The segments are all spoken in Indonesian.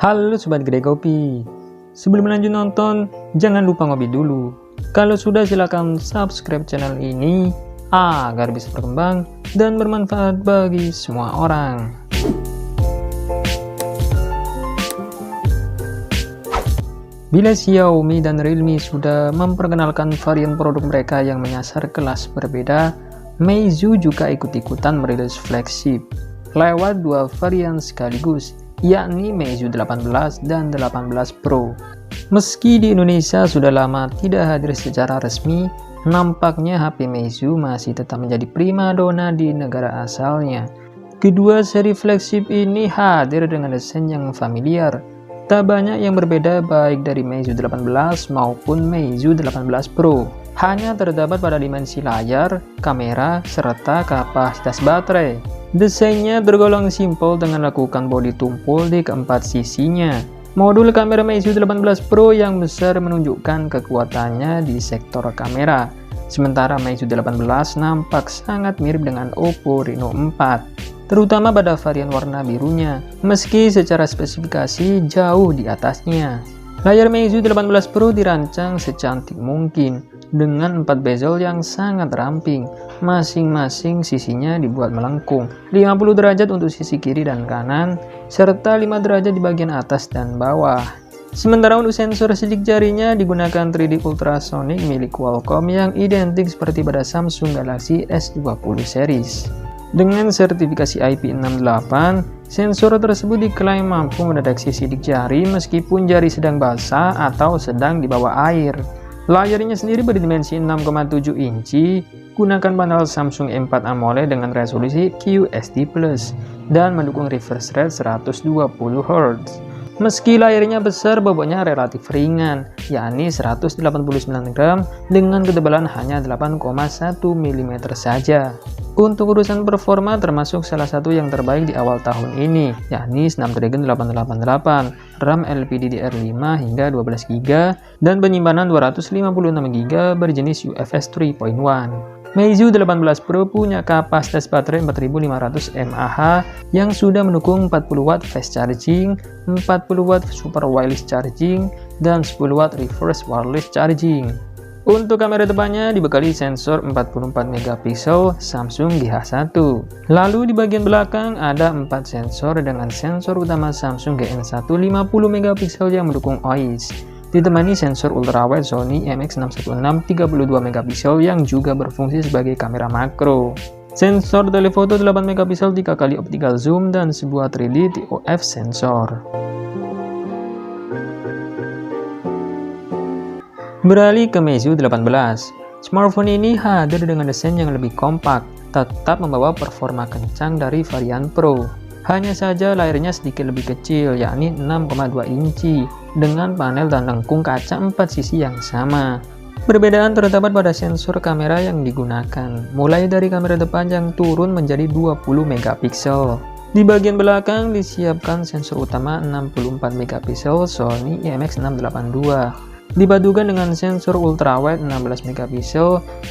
Halo sobat Kedai Kopi. Sebelum lanjut nonton, jangan lupa ngopi dulu. Kalau sudah, silakan subscribe channel ini agar bisa berkembang dan bermanfaat bagi semua orang. Bila Xiaomi dan Realme sudah memperkenalkan varian produk mereka yang menyasar kelas berbeda, Meizu juga ikut-ikutan merilis flagship lewat dua varian sekaligus, yakni Meizu 18 dan 18 Pro. Meski di Indonesia sudah lama tidak hadir secara resmi, nampaknya HP Meizu masih tetap menjadi primadona di negara asalnya. Kedua seri flagship ini hadir dengan desain yang familiar. Tak banyak yang berbeda baik dari Meizu 18 maupun Meizu 18 Pro. Hanya terdapat pada dimensi layar, kamera, serta kapasitas baterai. Desainnya tergolong simpel dengan lakukan bodi tumpul di keempat sisinya. Modul kamera Meizu 18 Pro yang besar menunjukkan kekuatannya di sektor kamera. Sementara Meizu 18 nampak sangat mirip dengan Oppo Reno 4, terutama pada varian warna birunya, meski secara spesifikasi jauh di atasnya. Layar Meizu 18 Pro dirancang secantik mungkin, dengan 4 bezel yang sangat ramping. Masing-masing sisinya dibuat melengkung, 50 derajat untuk sisi kiri dan kanan, serta 5 derajat di bagian atas dan bawah. Sementara untuk sensor sidik jarinya digunakan 3D Ultrasonic milik Qualcomm yang identik seperti pada Samsung Galaxy S20 series. Dengan sertifikasi IP68, sensor tersebut diklaim mampu mendeteksi sidik jari meskipun jari sedang basah atau sedang di bawah air. Layarnya sendiri berdimensi 6,7 inci, gunakan panel Samsung M4 AMOLED dengan resolusi QHD+, dan mendukung refresh rate 120 Hz. Meski layarnya besar, bobotnya relatif ringan, yakni 189 gram dengan ketebalan hanya 8,1 mm saja. Untuk urusan performa termasuk salah satu yang terbaik di awal tahun ini, yakni Snapdragon 888, RAM LPDDR5 hingga 12 GB, dan penyimpanan 256 GB berjenis UFS 3.1. Meizu 18 Pro punya kapasitas baterai 4500 mAh yang sudah mendukung 40W fast charging, 40W super wireless charging, dan 10W reverse wireless charging. Untuk kamera depannya dibekali sensor 44 MP Samsung GH1. Lalu di bagian belakang ada 4 sensor dengan sensor utama Samsung GN1 50 MP yang mendukung OIS. Ditemani sensor ultrawide Sony IMX616 32 MP yang juga berfungsi sebagai kamera makro. Sensor telefoto 8 MP 3 kali optical zoom dan sebuah 3D TOF sensor. Beralih ke Meizu 18. Smartphone ini hadir dengan desain yang lebih kompak, tetap membawa performa kencang dari varian Pro. Hanya saja layarnya sedikit lebih kecil, yakni 6,2 inci, dengan panel dan lengkung kaca 4 sisi yang sama. Perbedaan terdapat pada sensor kamera yang digunakan, mulai dari kamera depan yang turun menjadi 20 MP. Di bagian belakang disiapkan sensor utama 64 MP Sony IMX682. Dipadukan dengan sensor ultrawide 16 MP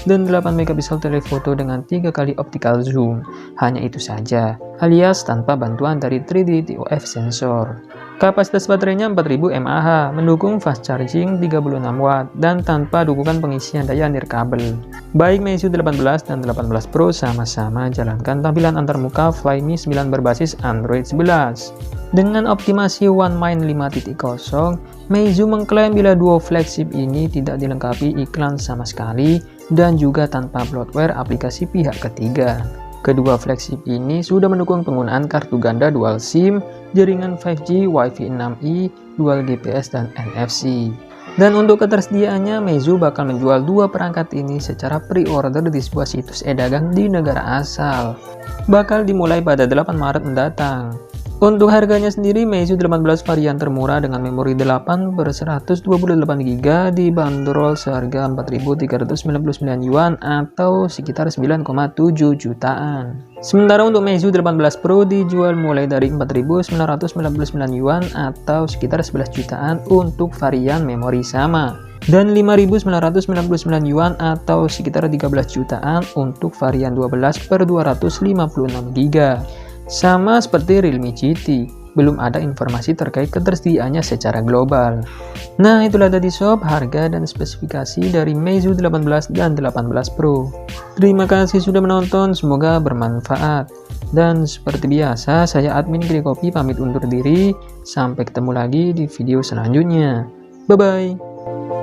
dan 8 MP telefoto dengan 3 kali optical zoom. Hanya itu saja, alias tanpa bantuan dari 3D TOF sensor. Kapasitas baterainya 4000 mAh, mendukung fast charging 36W dan tanpa dukungan pengisian daya nirkabel. Baik Meizu 18 dan 18 Pro sama-sama jalankan tampilan antarmuka Flyme 9 berbasis Android 11. Dengan optimasi One Mind 5.0, Meizu mengklaim bila duo flagship ini tidak dilengkapi iklan sama sekali dan juga tanpa bloatware aplikasi pihak ketiga. Kedua flagship ini sudah mendukung penggunaan kartu ganda dual SIM, jaringan 5G, Wi-Fi 6E, dual GPS, dan NFC. Dan untuk ketersediaannya, Meizu bakal menjual dua perangkat ini secara pre-order di sebuah situs e-dagang di negara asal. Bakal dimulai pada 8 Maret mendatang. Untuk harganya sendiri, Meizu 18 varian termurah dengan memori 8 per 128 GB dibanderol seharga 4.399 yuan atau sekitar 9,7 jutaan. Sementara untuk Meizu 18 Pro dijual mulai dari 4.999 yuan atau sekitar 11 jutaan untuk varian memori sama, dan 5.999 yuan atau sekitar 13 jutaan untuk varian 12 per 256 GB. Sama seperti Realme GT, belum ada informasi terkait ketersediaannya secara global. Nah, itulah tadi sob, harga dan spesifikasi dari Meizu 18 dan 18 Pro. Terima kasih sudah menonton, semoga bermanfaat. Dan seperti biasa, saya admin Kedai Kopi pamit undur diri. Sampai ketemu lagi di video selanjutnya. Bye-bye.